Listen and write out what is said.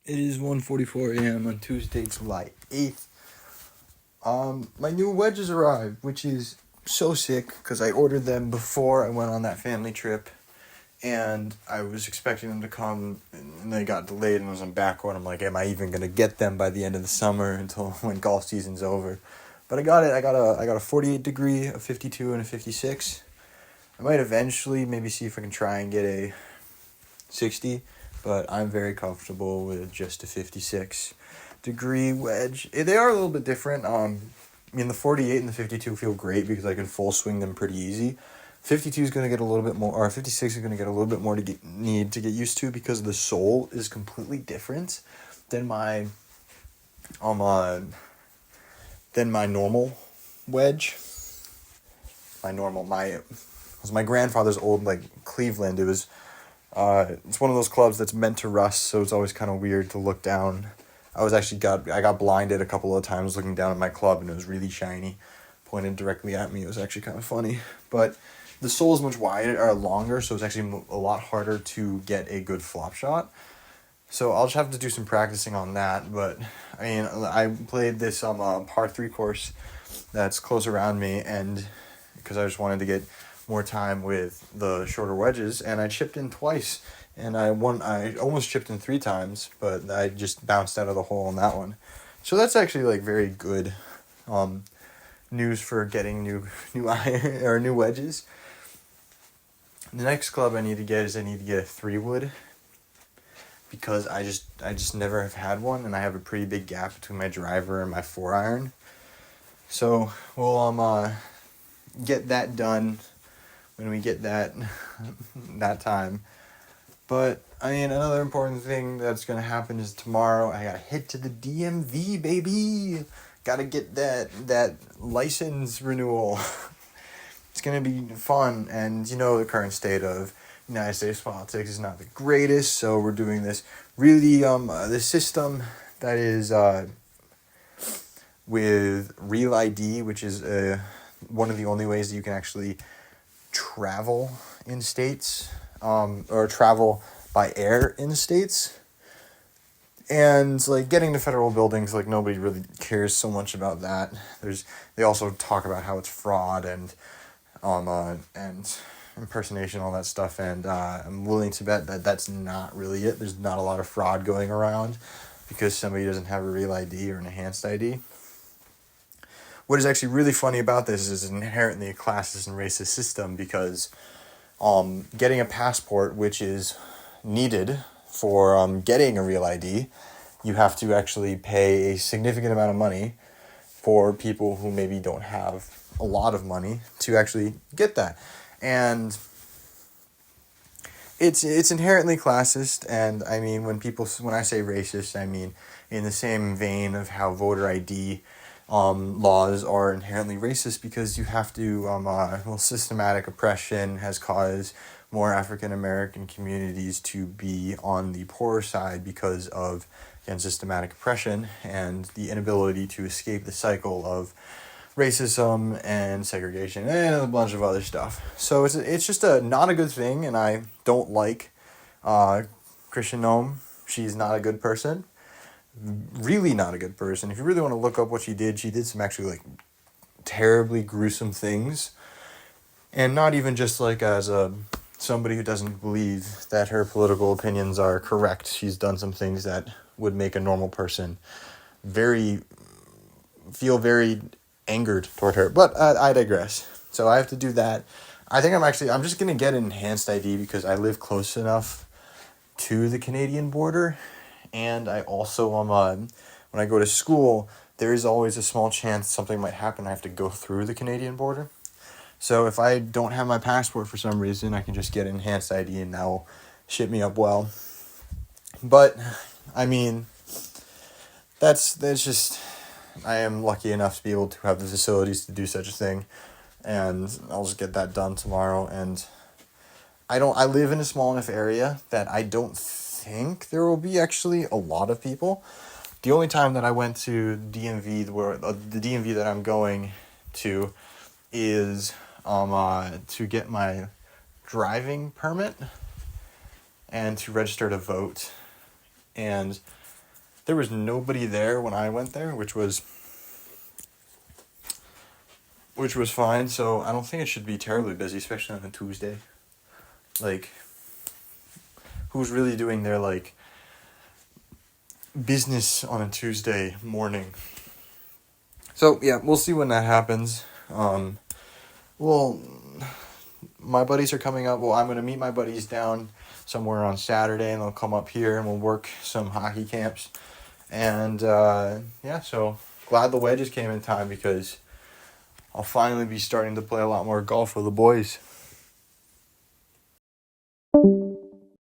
It is 1:44 a.m. on Tuesday, July 8th. My new wedges arrived, which is so sick because I ordered them before I went on that family trip, and I was expecting them to come, and they got delayed, and I was on back order. I'm like, am I even gonna get them by the end of the summer until when golf season's over? But I got it. I got a 48 degree, a 52, and a 56. I might eventually maybe see if I can try and get a 60, but I'm very comfortable with just a 56 degree wedge. They are a little bit different. The 48 and the 52 feel great because I can full swing them pretty easy. 52 is going to get a little bit more, or 56 is going to get a little bit more need to get used to because the sole is completely different than my normal wedge. It was my grandfather's old Cleveland. It's one of those clubs that's meant to rust, so it's always kind of weird to look down. I got blinded a couple of times looking down at my club, and it was really shiny, pointed directly at me. It was actually kind of funny, but the sole is much wider or longer, so it's actually a lot harder to get a good flop shot. So I'll just have to do some practicing on that. But I played this par 3 course that's close around me, and because I just wanted to get more time with the shorter wedges, and I chipped in twice, and I almost chipped in 3 times, but I just bounced out of the hole on that one. So that's actually very good news for getting new iron or new wedges. The next club I need to get a 3-wood, because I just never have had one, and I have a pretty big gap between my driver and my 4-iron. So we'll get that done when we get that time. But another important thing that's gonna happen is tomorrow I gotta head to the DMV, baby. Gotta get that license renewal. It's gonna be fun, and the current state of United States politics is not the greatest, so we're doing this really this system that is with Real ID, which is one of the only ways that you can actually travel in states, or travel by air in states. And getting to federal buildings, nobody really cares so much about that. They also talk about how it's fraud and impersonation, all that stuff, and I'm willing to bet that that's not really it. There's not a lot of fraud going around because somebody doesn't have a Real ID or an enhanced ID. What is actually really funny about this is inherently a classist and racist system, because getting a passport, which is needed for getting a Real ID, you have to actually pay a significant amount of money for people who maybe don't have a lot of money to actually get that. And it's inherently classist, and when I say racist, I mean in the same vein of how voter ID laws are inherently racist, because you have to systematic oppression has caused more African American communities to be on the poorer side because of, again, systematic oppression and the inability to escape the cycle of racism and segregation and a bunch of other stuff. So it's just not a good thing, and I don't like Christian Nome. She's not a good person. Really not a good person. If you really want to look up what she did some actually terribly gruesome things, and not even just as somebody who doesn't believe that her political opinions are correct. She's done some things that would make a normal person feel very angered toward her, but I digress. So I have to do that. I think I'm just gonna get an enhanced ID because I live close enough to the Canadian border. And I also, when I go to school, there is always a small chance something might happen. I have to go through the Canadian border. So if I don't have my passport for some reason, I can just get an enhanced ID and that will ship me up well. But, that's just, I am lucky enough to be able to have the facilities to do such a thing. And I'll just get that done tomorrow. And I live in a small enough area that I don't think there will be actually a lot of people. The only time that I went to DMV, the DMV that I'm going to, is to get my driving permit and to register to vote. And There was nobody there when I went there, which was fine. So I don't think it should be terribly busy, especially on a Tuesday. Like, who's really doing their like business on a Tuesday morning? So yeah, we'll see when that happens. Well, my buddies are coming up. Well, I'm gonna meet my buddies down somewhere on Saturday, and they'll come up here and we'll work some hockey camps. And yeah, so glad the Wedges came in time, because I'll finally be starting to play a lot more golf with the boys.